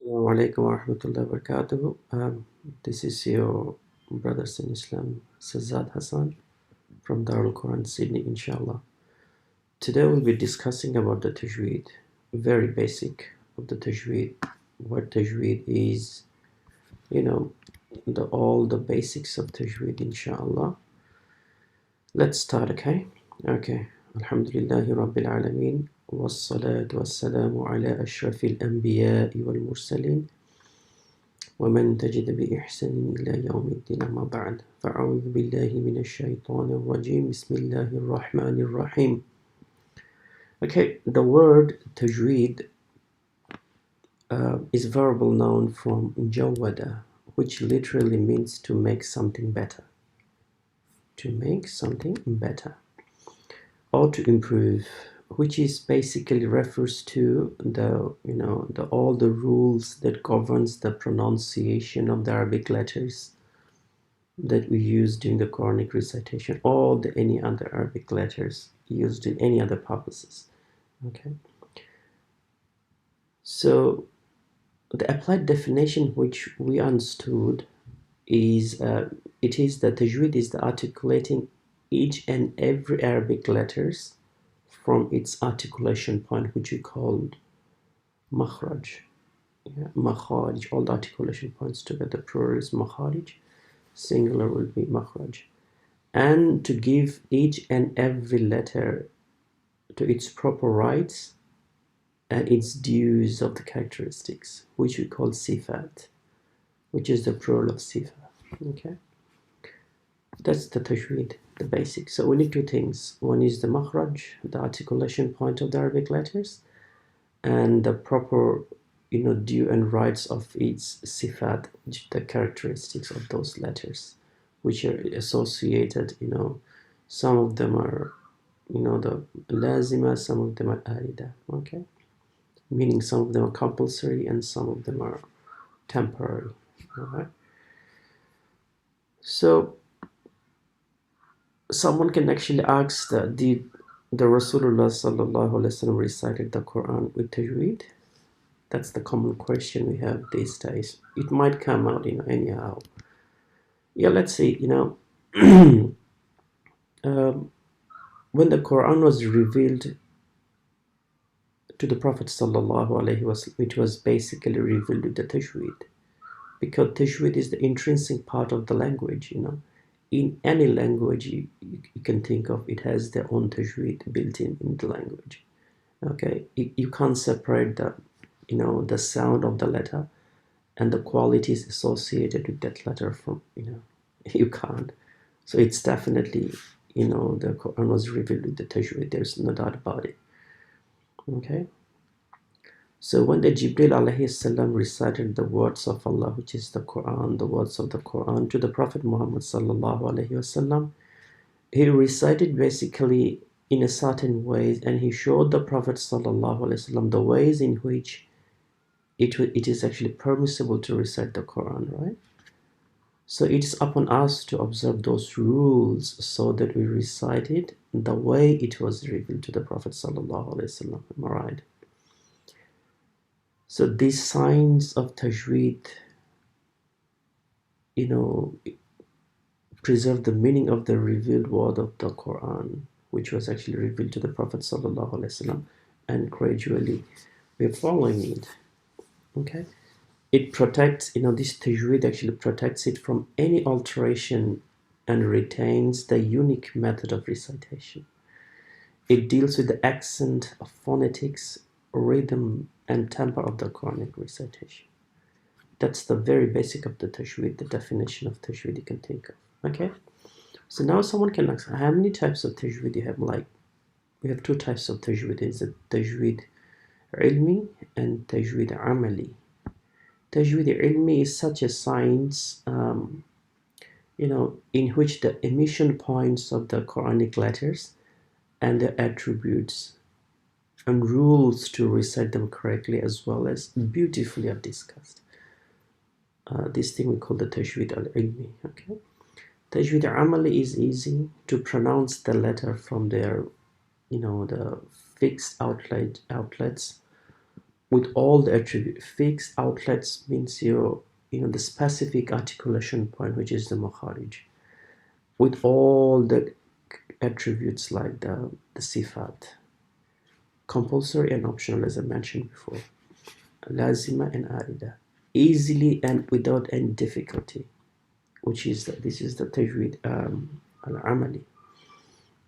Alaikum Raḥmatullāhi Barakātuh. This is your brothers in Islam, Sazzad Hasan from Dārul Qur in Sydney, inshallah. Today we'll be discussing about the Tajweed, very basic of the Tajweed, what Tajweed is, you know, all the basics of Tajweed, inshallah. Let's start, okay? Okay. Alhamdulillahi Rabbil Alameen. Wassalātu wassalamu ala ashrafil anbiya'i wal mursalin. ومن تجد بإحسان إلى يوم الدين أما بعد فأعوذ بالله من الشيطان الرجيم بسم الله الرحمن الرحيم. Okay, the word tajweed is verbal noun from jawada, which literally means to make something better, or to improve, which is basically refers to all the rules that governs the pronunciation of the Arabic letters that we use during the Quranic recitation, or any other Arabic letters used in any other purposes. Okay. So the applied definition which we understood is it is that tajweed is the articulating each and every Arabic letters from its articulation point, which we called makhraj. Makharij, all the articulation points together. Plural is makharij, singular will be makhraj. And to give each and every letter to its proper rights and its dues of the characteristics, which we call sifat, which is the plural of sifa. Okay, that's the tajweed, the basic. So we need two things. One is the makhraj, the articulation point of the Arabic letters, and the proper due and rights of its sifat, the characteristics of those letters, which are associated. Some of them are the lazima, some of them are arida. Okay, meaning some of them are compulsory and some of them are temporary. All right. So someone can actually ask that the Rasulullah sallallahu alaihi wasallam recited the Quran with tajweed? That's the common question we have these days. It might come out anyhow. Yeah, let's see. When the Quran was revealed to the Prophet sallallahu alaihi wasallam, it was basically revealed with the tajweed, because tajweed is the intrinsic part of the language. In any language you can think of, it has their own tajweed built in the language. Okay, you can't separate the sound of the letter and the qualities associated with that letter from you can't. So it's definitely the Quran was revealed with the tajweed. There's no doubt about it. Okay. So when the Jibril alayhi salam recited the words of Allah, which is the Quran, the words of the Quran, to the Prophet Muhammad sallallahu alaihi wasallam, he recited basically in a certain ways, and he showed the Prophet sallallahu alaihi wasallam the ways in which it is actually permissible to recite the Quran, right? So it is upon us to observe those rules so that we recite it the way it was revealed to the Prophet sallallahu alaihi wasallam. Am I right? So these signs of tajweed, preserve the meaning of the revealed word of the Quran, which was actually revealed to the Prophet sallallahu alaihi wasallam, and gradually we're following it. Okay, it protects, this tajweed actually protects it from any alteration and retains the unique method of recitation. It deals with the accent, phonetics, rhythm, and tempo of the Quranic recitation. That's the very basic of the tajweed, the definition of tajweed you can think of. Okay, so now someone can ask, how many types of tajweed you have? Like, we have two types of tajweed. It's a tajweed ilmi and tajweed amali. Tajweed ilmi is such a science, in which the emission points of the Quranic letters and their attributes and rules to recite them correctly as well as beautifully are discussed. This thing we call the tajweed al-ilmi. Okay, tajweed amali is easy to pronounce the letter from their, the fixed outlets, with all the attributes. Fixed outlets means the specific articulation point, which is the makharij, with all the attributes like the sifat, compulsory and optional, as I mentioned before, lazima and arida, easily and without any difficulty, which is this is the tajweed al-amali.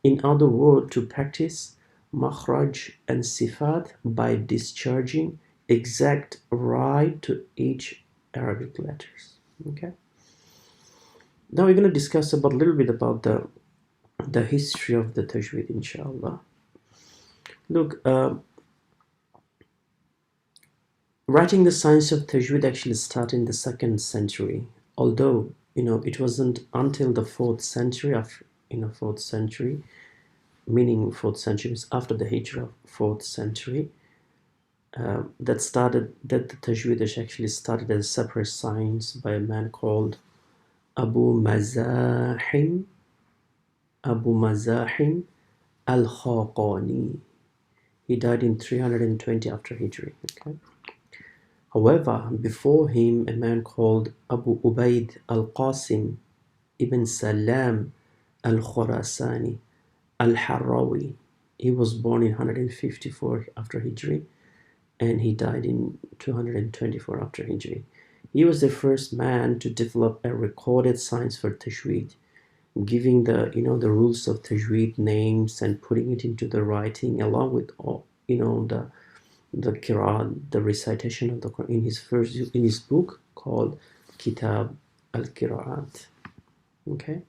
In other words, to practice makhraj and sifat by discharging exact right to each Arabic letters. Okay. Now we're going to discuss a little bit about the history of the tajweed, inshallah. Look, writing the science of tajweed actually started in the 2nd century, although it wasn't until the 4th century. 4th century, meaning 4th century is after the Hijrah, 4th century, that the tajweed actually started as a separate science by a man called Abu Mazahim al-Khaqani. He died in 320 after Hijri. Okay. However, before him, a man called Abu Ubaid al-Qasim ibn Salam al-Khurasani al-Harrawi. He was born in 154 after Hijri, and he died in 224 after Hijri. He was the first man to develop a recorded science for tajweed, giving the rules of tajweed names and putting it into the writing, along with all the Qira, the recitation of the Qur'an, in his book called Kitab al-Qira'at. Okay.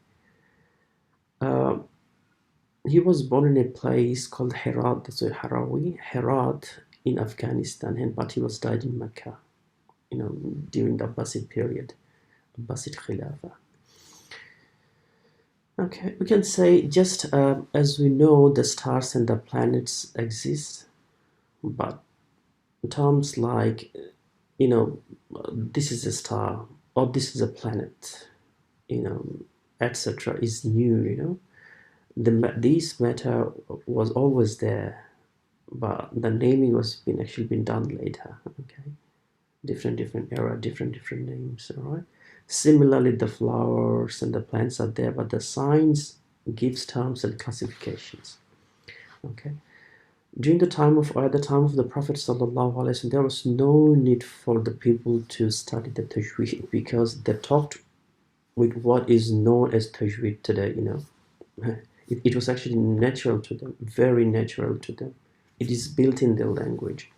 He was born in a place called Herat, that's Harawi, Herat in Afghanistan, but he was died in Mecca, during the Abbasid period, Abbasid Khilafah. Okay, we can say just as we know the stars and the planets exist, but terms like, this is a star or this is a planet, etc. is new, This matter was always there, but the naming was actually been done later. Okay, different era, different names. All right. Similarly, the flowers and the plants are there, but the science gives terms and classifications. Okay. During the time of the Prophet ﷺ, there was no need for the people to study the tajweed, because they talked with what is known as tajweed today. It was actually natural to them, very natural to them. It is built in their language.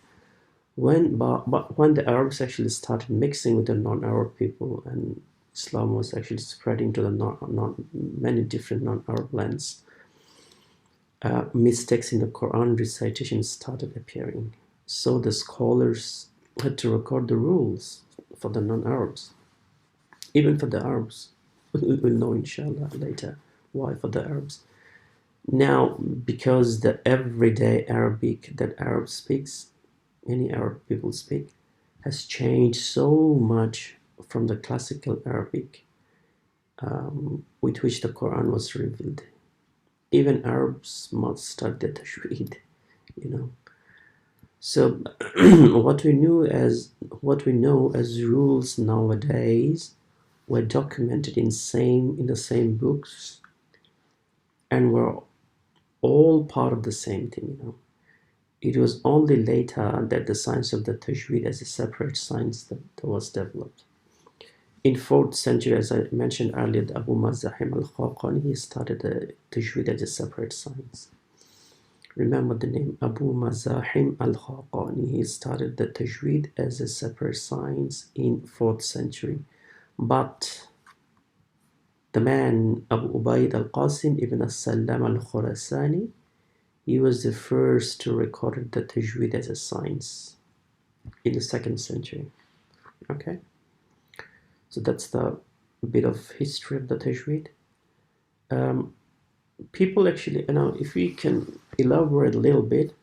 But when the Arabs actually started mixing with the non-Arab people, and Islam was actually spreading to the many different non-Arab lands, mistakes in the Qur'an recitation started appearing. So the scholars had to record the rules for the non-Arabs, even for the Arabs. We'll know inshallah later why for the Arabs. Now, because the everyday Arabic that Arab speaks, many Arab people speak, has changed so much from the classical Arabic with which the Quran was revealed. Even Arabs must study the tajweed, So what we know as rules nowadays were documented in the same books, and were all part of the same thing. It was only later that the science of the tajweed as a separate science that was developed. In 4th century, as I mentioned earlier, Abu Mazahim al-Khaqani, he started the tajweed as a separate science. Remember the name, Abu Mazahim al-Khaqani. He started the tajweed as a separate science in 4th century. But the man, Abu Ubaid al-Qasim ibn Salam al-Khurasani, he was the first to record the tajweed as a science in the 2nd century. Okay, so that's the bit of history of the tajweed. People actually, if we can elaborate a little bit,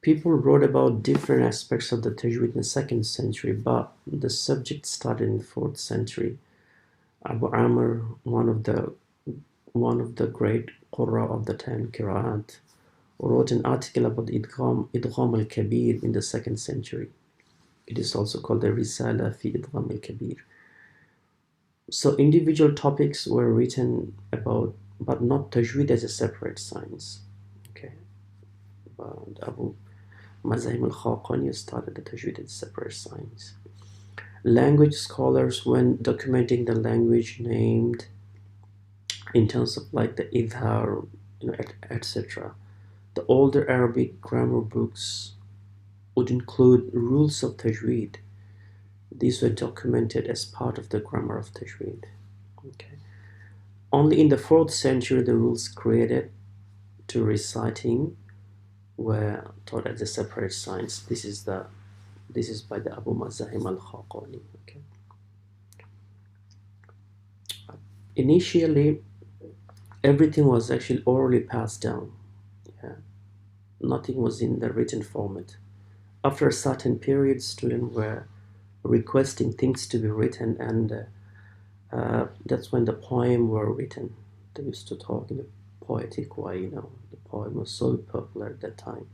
people wrote about different aspects of the tajweed in the 2nd century, but the subject started in the 4th century. Abu Amr, one of the great Qurra of the 10 Qira'at, wrote an article about Idgham al-Kabir in the 2nd century. It is also called the Risala fi Idgham al-Kabir. So individual topics were written about, but not Tajweed as a separate science. Okay, but Abu Mazahim al-Khaqani started the Tajweed as a separate science. Language scholars, when documenting the language, named in terms of like the idhar, etc. The older Arabic grammar books would include rules of Tajweed. These were documented as part of the grammar of Tajweed. Okay. Only in the 4th century the rules created to reciting were taught as a separate science. This is by the Abu Mazahim al-Khaqani. Okay. Initially, everything was actually orally passed down. Yeah. Nothing was in the written format. After a certain period, students were requesting things to be written, and that's when the poem were written. They used to talk in a poetic way, The poem was so popular at that time.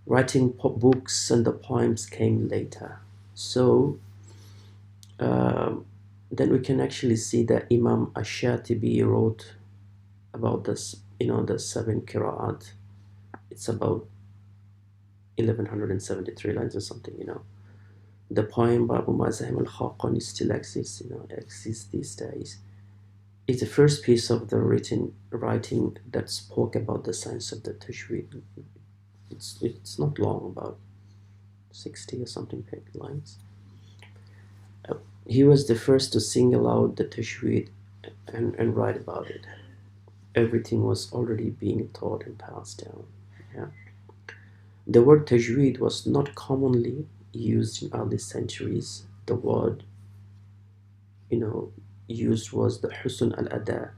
Writing books and the poems came later. So then we can actually see that Imam Ash-Shatibi wrote about this, the 7 Qira'at. It's about 1173 lines or something, The poem by Abu Mazahim al-Khaqani still exists, exists these days. It's the first piece of the writing that spoke about the science of the Tajweed. It's not long, about 60 or something lines. He was the first to single out the Tajweed and write about it. Everything was already being taught and passed down. Yeah. The word Tajweed was not commonly used in early centuries. The word, used was the Husn al-Ada,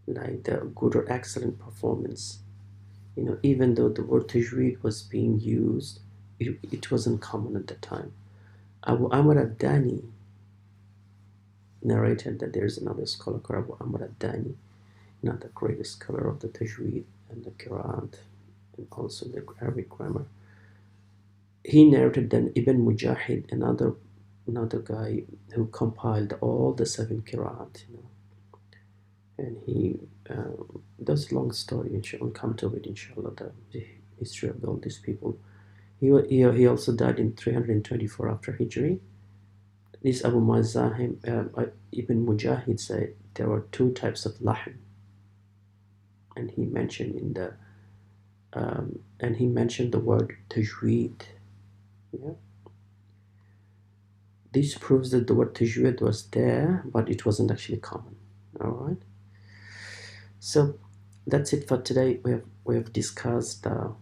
like the good or excellent performance. Even though the word Tajweed was being used, it wasn't common at the time. Abu Amr al-Dani narrated that there's another scholar called Abu Amr al-Dani, not the greatest scholar of the Tajweed and the Qur'an and also the Arabic grammar. He narrated that Ibn Mujahid, another guy who compiled all the 7 Qira'at, and he that's a long story. We'll come to it, inshallah, the history of all these people. He also died in 324 after Hijri. This Abu Mazahim, Ibn Mujahid, said there were 2 types of lahm, and he mentioned the word Tajweed. Yeah. This proves that the word Tajweed was there, but it wasn't actually common. All right. So that's it for today. We have discussed the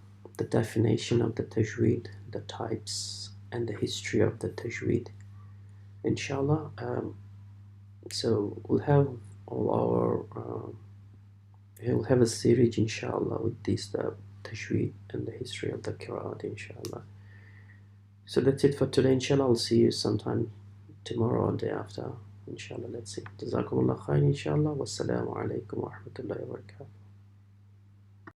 definition of the Tajweed, the types, and the history of the Tajweed. Inshallah. So we'll have we'll have a series, inshallah, with this the Tajweed and the history of the Qur'an, inshallah. So that's it for today, inshallah. I'll see you sometime tomorrow or day after, inshallah. Let's see. JazākAllāh Khaiyr, inshallah. Wassalāmu Alaikum wa Raḥmatullāhi wa Barakātuh.